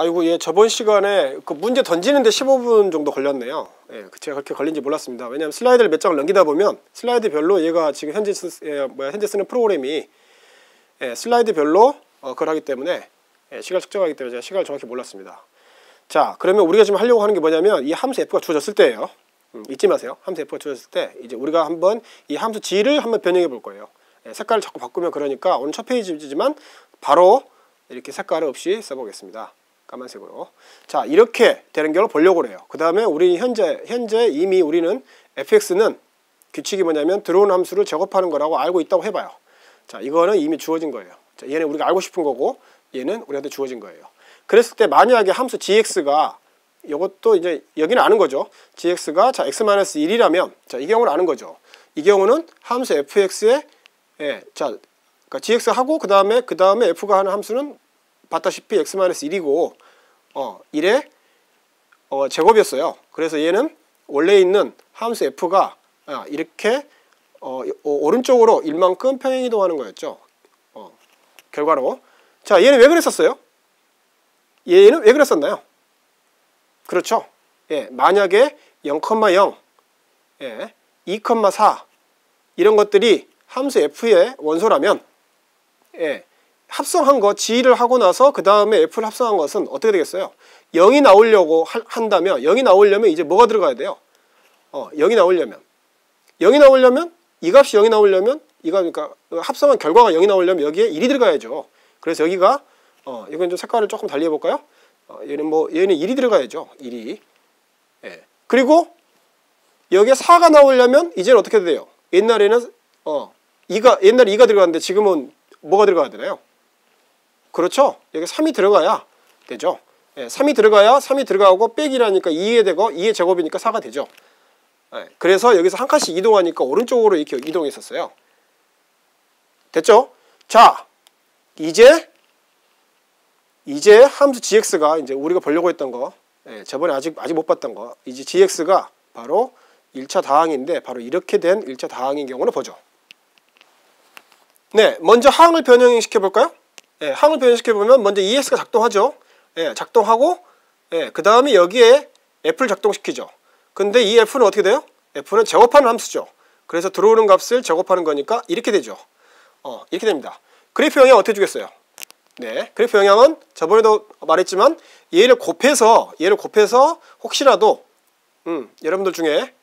아이고, 예, 저번 시간에 그 문제 던지는데 15분 정도 걸렸네요. 예, 제가 그렇게 걸린지 몰랐습니다. 왜냐하면 슬라이드를 몇 장을 넘기다 보면 슬라이드별로 얘가 지금 현재 쓰는 프로그램이 슬라이드별로 그걸 하기 때문에 시간을 측정하기 때문에 제가 시간을 정확히 몰랐습니다. 자, 그러면 우리가 지금 하려고 하는 게 뭐냐면 이 함수 f가 주어졌을 때예요. 잊지 마세요. 함수 f가 주어졌을 때 이제 우리가 한번 이 함수 g를 한번 변형해 볼 거예요. 색깔을 자꾸 바꾸면 그러니까 오늘 첫 페이지지만 바로 이렇게 색깔을 없이 써보겠습니다. 까만색으로. 자, 이렇게 되는 걸 보려고 그래요. 그 다음에 우리 현재 이미 우리는 fx는 규칙이 뭐냐면 들어오는 함수를 제곱하는 거라고 알고 있다고 해봐요. 자, 이거는 이미 주어진 거예요. 자, 얘는 우리가 알고 싶은 거고 얘는 우리한테 주어진 거예요. 그랬을 때 만약에 함수 gx가 이것도 이제 여기는 아는 거죠. gx가 자 x-1이라면 자, 이 경우는 아는 거죠. 이 경우는 함수 fx에 자, 그러니까 gx하고 그 다음에 f가 하는 함수는 봤다시피 x-1이고 1의 제곱이었어요. 그래서 얘는 원래 있는 함수 f가 이렇게 오른쪽으로 1만큼 평행이동하는 거였죠. 결과로. 자, 얘는 왜 그랬었어요? 얘는 왜 그랬었나요? 그렇죠. 예, 만약에 0,0, 2,4 이런 것들이 함수 f의 원소라면 합성한 거 g를 하고 나서 그 다음에 f를 합성한 것은 어떻게 되겠어요? 0이 나오려고 한다면 0이 나오려면 이제 뭐가 들어가야 돼요? 0이 나오려면 이 값이 0이 나오려면 그러니까 합성한 결과가 0이 나오려면 여기에 1이 들어가야죠. 그래서 여기가 이건 좀 색깔을 조금 달리 해볼까요? 얘는 1이 들어가야죠. 1이. 그리고 여기에 4가 나오려면 이제는 어떻게 돼요? 옛날에 2가 들어갔는데 지금은 뭐가 들어가야 되나요? 그렇죠. 여기 3이 들어가야 되죠. 3이 들어가고 빼기라니까 2에 되고 2의 제곱이니까 4가 되죠. 그래서 여기서 한 칸씩 이동하니까 오른쪽으로 이렇게 이동했었어요. 됐죠? 자, 이제 함수 gx가 이제 우리가 보려고 했던 거, 저번에 아직 못 봤던 거, 이제 gx가 바로 1차 다항인데 바로 이렇게 된 1차 다항인 경우를 보죠. 네, 먼저 항을 변형시켜 볼까요? 항을 변형시켜 보면 먼저 ES가 작동하죠. 작동하고 그 다음에 여기에 f를 작동시키죠. 근데 이 f는 어떻게 돼요? f는 제곱하는 함수죠. 그래서 들어오는 값을 제곱하는 거니까 이렇게 되죠. 이렇게 됩니다. 그래프 영향 어떻게 주겠어요? 네, 그래프 영향은 저번에도 말했지만 얘를 곱해서 혹시라도 여러분들 중에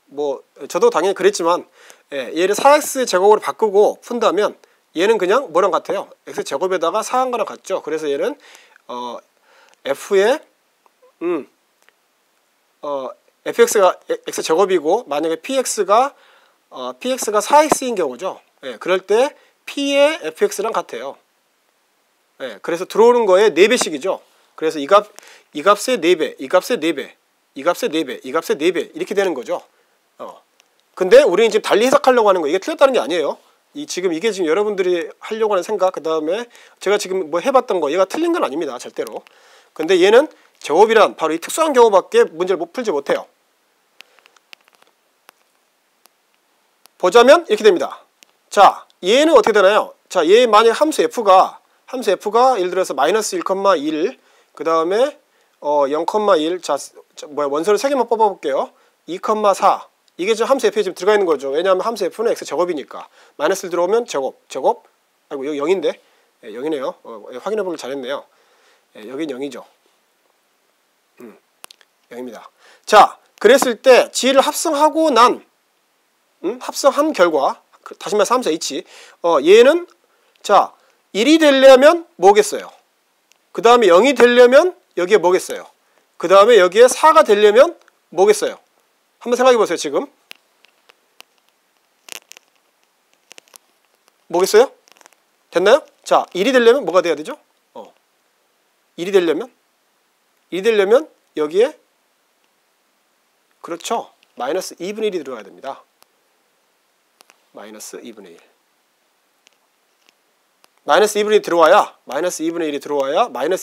뭐 저도 당연히 그랬지만 얘를 4x 제곱으로 바꾸고 푼다면 얘는 그냥 뭐랑 같아요? x 제곱에다가 4한 거랑 같죠. 그래서 얘는 f의 fx가 x 제곱이고 만약에 px가 4x인 경우죠. 그럴 때 p의 fx랑 같아요. 그래서 들어오는 거에 4배씩이죠. 그래서 이 값의 4배, 이 값의 4배, 이 값의 4배, 이 값의 4배 이렇게 되는 거죠. 근데 우리는 지금 달리 해석하려고 하는 거 이게 틀렸다는 게 아니에요. 지금 이게 지금 여러분들이 하려고 하는 생각, 그 다음에 제가 지금 뭐 해봤던 거 얘가 틀린 건 아닙니다. 절대로. 근데 얘는 제곱이란 바로 이 특수한 경우밖에 문제를 풀지 못해요. 보자면 이렇게 됩니다. 자, 얘는 어떻게 되나요? 자, 얘 만약 함수 f가 예를 들어서 -1,1 그 다음에 0,1 자, 원소를 3개만 뽑아볼게요. 2,4 이게 지금 함수 f에 지금 들어가 있는 거죠. 왜냐하면 함수 f는 x 제곱이니까 마이너스를 들어오면 제곱 아이고 여기 0인데 0이네요. 확인해 보길 잘했네요. 여긴 0이죠. 0입니다. 자, 그랬을 때 g를 합성하고 난 합성한 결과 다시 말해서 함수 h 얘는 자 1이 되려면 뭐겠어요? 그 다음에 0이 되려면 여기에 뭐겠어요? 그 다음에 여기에 4가 되려면 뭐겠어요? 한번 생각해 보세요. 지금 뭐겠어요? 됐나요? 자, 1이 되려면 뭐가 돼야 되죠? 1이 되려면 여기에 그렇죠. 마이너스 2분의 1이 들어가야 됩니다. 마이너스 2분의 1. 마이너스 2분의 1이 들어와야 마이너스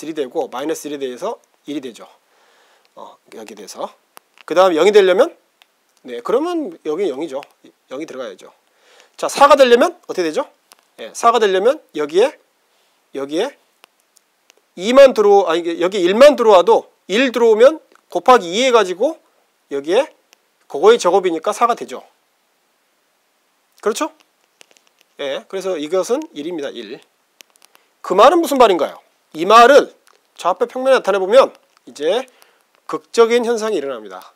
1이 되고 마이너스 1에 대해서 1이 되죠. 여기 대해서. 그 다음에 0이 되려면 네, 그러면 여기 0이죠. 0이 들어가야죠. 자, 4가 되려면 어떻게 되죠? 4가 되려면 여기에 2만 아니 여기 1만 들어와도 1 들어오면 곱하기 2 해가지고 여기에 그거의 제곱이니까 4가 되죠. 그렇죠? 예, 그래서 이것은 1입니다. 1. 그 말은 무슨 말인가요? 이 말은 좌표 평면에 나타내보면 이제 극적인 현상이 일어납니다.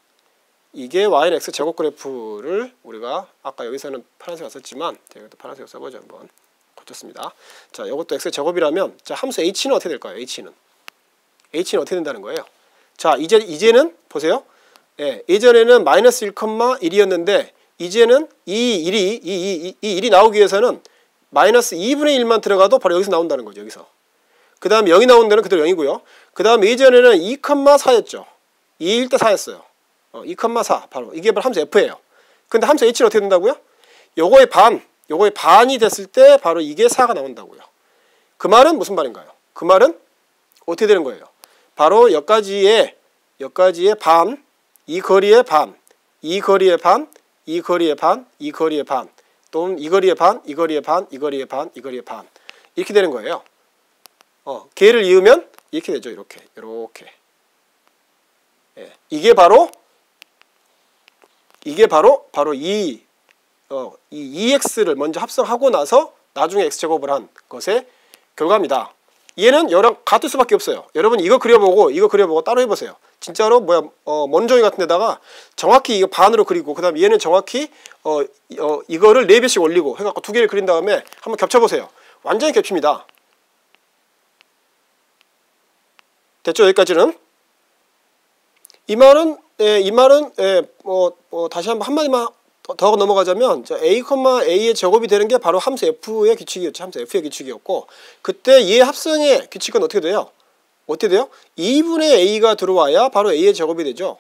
이게 y는 x 제곱 그래프를 우리가 아까 여기서는 파란색을 썼지만 제가 또 파란색을 써보죠. 한번 고쳤습니다. 자, 이것도 x 제곱이라면 자, 함수 h는 어떻게 될까요? h는 어떻게 된다는 거예요? 자, 이제는 보세요. 예, 예전에는 마이너스 1,1이었는데 이제는 이 1이 나오기 위해서는 마이너스 2분의 1만 들어가도 바로 여기서 나온다는 거죠. 여기서. 그 다음에 0이 나오는 데는 그대로 0이고요. 그 다음에 예전에는 2,4였죠. 2일 때 4였어요. 2,4 바로 이게 바로 함수 f예요. 근데 함수 h는 어떻게 된다고요? 요거의 반이 됐을 때 바로 이게 4가 나온다고요. 그 말은 무슨 말인가요? 그 말은 어떻게 되는 거예요? 바로 여기까지의 반, 이 거리의 반, 이 거리의 반, 이 거리의 반, 이 거리의 반, 또는 이 거리의 반, 이 거리의 반, 이 거리의 반, 이 거리의 반 이렇게 되는 거예요. 개를 이으면 이렇게 되죠. 이렇게. 예, 이게 바로 이 2x를 먼저 합성하고 나서 나중에 x제곱을 한 것의 결과입니다. 얘는 여랑 같을 수밖에 없어요. 여러분 이거 그려보고 따로 해보세요. 진짜로 먼종이 같은 데다가 정확히 이거 반으로 그리고 그 다음에 얘는 정확히 이거를 4배씩 올리고 해갖고 두 개를 그린 다음에 한번 겹쳐보세요. 완전히 겹칩니다. 됐죠? 여기까지는. 이 말은 다시 한마디만 더 넘어가자면 a,a의 제곱이 되는 게 바로 함수 f의 규칙이었죠. 함수 f의 규칙이었고 그때 얘 합성의 규칙은 어떻게 돼요? 2분의 a가 들어와야 바로 a의 제곱이 되죠.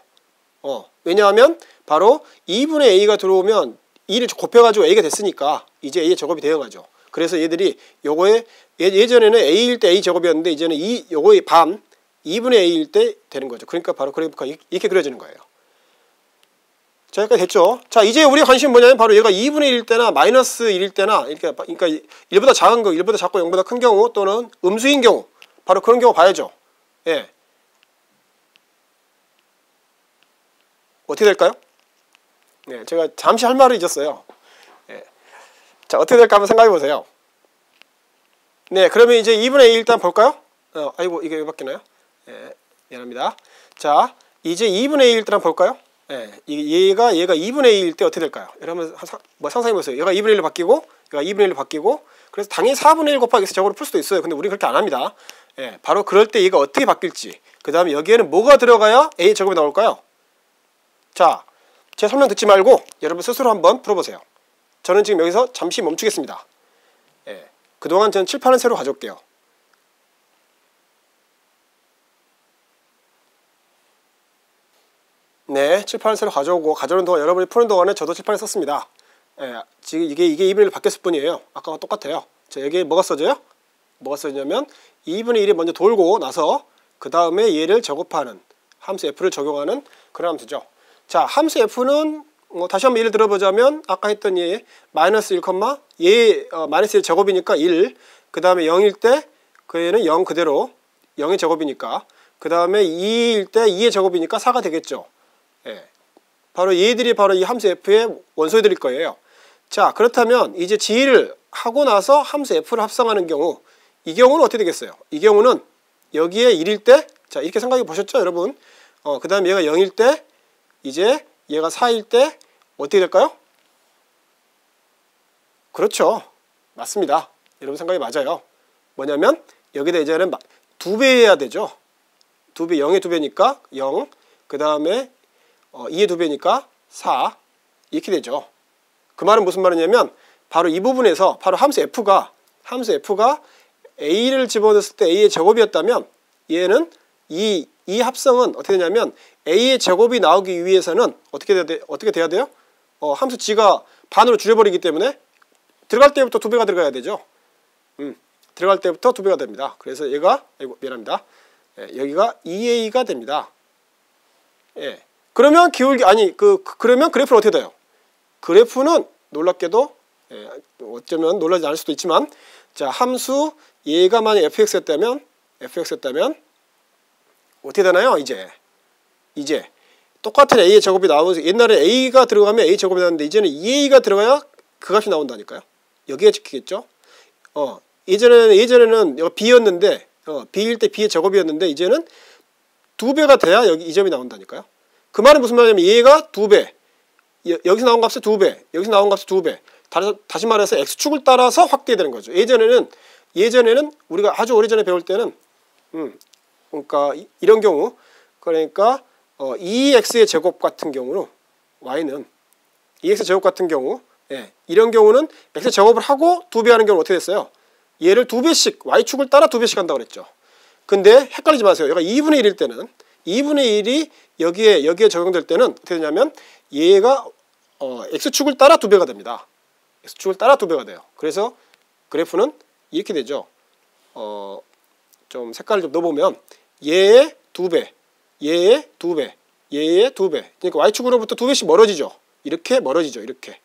왜냐하면 바로 2분의 a가 들어오면 2를 곱해가지고 a가 됐으니까 이제 a의 제곱이 되어 가죠. 그래서 얘들이 요거에 예전에는 a일 때 a 제곱이었는데 이제는 요거의 반 2분의 a일 때 되는 거죠. 그러니까 바로 그래프가 이렇게 그려지는 거예요. 자, 여기까지 됐죠? 자, 이제 우리가 관심은 뭐냐면 바로 얘가 2분의 1일 때나 마이너스 1일 때나 그러니까 1보다 작은 거, 1보다 작고 0보다 큰 경우 또는 음수인 경우 바로 그런 경우 봐야죠. 예. 어떻게 될까요? 네, 제가 잠시 할 말을 잊었어요. 예. 자, 어떻게 될까 한번 생각해 보세요. 네, 그러면 이제 2분의 1 일단 볼까요? 아이고, 이게 왜 바뀌나요? 예, 미안합니다. 자, 이제 2분의 1 일단 볼까요? 예, 얘가 2분의 2일 때 어떻게 될까요? 여러분 상상해 보세요. 얘가 2분의 1로 바뀌고 얘가 2분의 1로 바뀌고 그래서 당연히 4분의 1 곱하기 x제곱으로 풀 수도 있어요. 근데 우리 그렇게 안 합니다. 예, 바로 그럴 때 얘가 어떻게 바뀔지 그 다음에 여기에는 뭐가 들어가야 a 제곱이 나올까요? 자, 제 설명 듣지 말고 여러분 스스로 한번 풀어보세요. 저는 지금 여기서 잠시 멈추겠습니다. 예, 그동안 저는 칠판을 새로 가져올게요. 네, 칠판을 새로 가져오는 동안 여러분이 푸는 동안에 저도 칠판을 썼습니다. 예, 지금 이게 2분의 1로 바뀌었을 뿐이에요. 아까와 똑같아요. 자, 여기에 뭐가 써져요? 뭐가 써지냐면 2분의 1이 먼저 돌고 나서 그 다음에 얘를 제곱하는 함수 f를 적용하는 그런 함수죠. 자, 함수 f는 다시 한번 예를 들어보자면 아까 했던 얘 마이너스 1, 얘 마이너스 1 제곱이니까 1, 그 다음에 0일 때 그 얘는 0 그대로 0의 제곱이니까 그 다음에 2일 때 2의 제곱이니까 4가 되겠죠. 예, 바로 얘들이 바로 이 함수 f의 원소들일 거예요. 자, 그렇다면 이제 지휘를 하고 나서 함수 f를 합성하는 경우 이 경우는 어떻게 되겠어요? 이 경우는 여기에 1일 때 자, 이렇게 생각해 보셨죠, 여러분? 그 다음에 얘가 0일 때 이제 얘가 4일 때 어떻게 될까요? 그렇죠. 맞습니다. 여러분 생각이 맞아요. 뭐냐면 여기다 이제는 2배 해야 되죠. 2배, 0의 2배니까 0, 그 다음에 2의 2배니까 4 이렇게 되죠. 그 말은 무슨 말이냐면 바로 이 부분에서 바로 함수 f가 a를 집어넣었을 때 a의 제곱이었다면 얘는 이 합성은 어떻게 되냐면 a의 제곱이 나오기 위해서는 어떻게 돼야 돼요? 함수 g가 반으로 줄여버리기 때문에 들어갈 때부터 2배가 들어가야 되죠. 들어갈 때부터 2배가 됩니다. 그래서 얘가 미안합니다. 예, 여기가 2a가 됩니다. 예. 그러면 그러면 그래프는 어떻게 돼요? 그래프는 놀랍게도 어쩌면 놀라지 않을 수도 있지만 자, 함수 얘가 만약 fx였다면 fx였다면 어떻게 되나요? 이제 똑같은 a의 제곱이 나오면서 옛날에 a가 들어가면 a 제곱이 나왔는데 이제는 2a가 들어가야 그 값이 나온다니까요. 여기가 지키겠죠. 예전에는 b였는데 b일 때 b의 제곱이었는데 이제는 2배가 돼야 여기 이 점이 나온다니까요. 그 말은 무슨 말이냐면 얘가 2배, 여기서 나온 값은 2배, 여기서 나온 값은 2배. 다시 말해서 x축을 따라서 확대되는 거죠. 예전에는 우리가 아주 오래전에 배울 때는 그러니까 이런 경우, 그러니까 2x의 제곱 같은 경우는 y는 2x 제곱 같은 경우, 이런 경우는 x 제곱을 하고 2배 하는 경우는 어떻게 됐어요? 얘를 2배씩 y축을 따라 2배씩 한다고 그랬죠. 근데 헷갈리지 마세요. 얘가 2분의 1일 때는 2분의 1이 여기에 적용될 때는 어떻게 되냐면 얘가 x축을 따라 2배가 됩니다. x축을 따라 2배가 돼요. 그래서 그래프는 이렇게 되죠. 좀 색깔을 좀 넣어보면 얘의 2배, 얘의 2배, 얘의 2배. 그러니까 y축으로부터 2배씩 멀어지죠. 이렇게 멀어지죠. 이렇게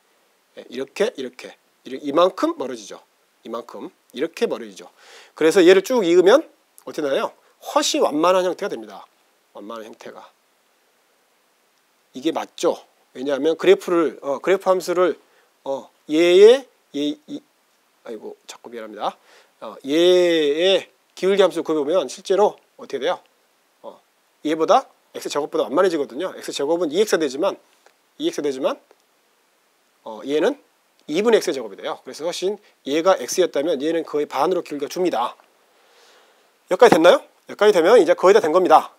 이만큼 멀어지죠. 이만큼 이렇게 멀어지죠. 그래서 얘를 쭉 이으면 어떻게 나요? 훨씬 완만한 형태가 됩니다. 완만한 형태가. 이게 맞죠? 왜냐하면 그래프 함수를 아이고 자꾸 미안합니다. 얘의 기울기 함수 곱해보면 실제로 어떻게 돼요? 얘보다 x제곱보다 완만해지거든요. x제곱은 2x가 되지만 얘는 2분의 x의 제곱이 돼요. 그래서 훨씬 얘가 x였다면 얘는 거의 반으로 기울기가 줍니다. 여기까지 됐나요? 여기까지 되면 이제 거의 다 된 겁니다.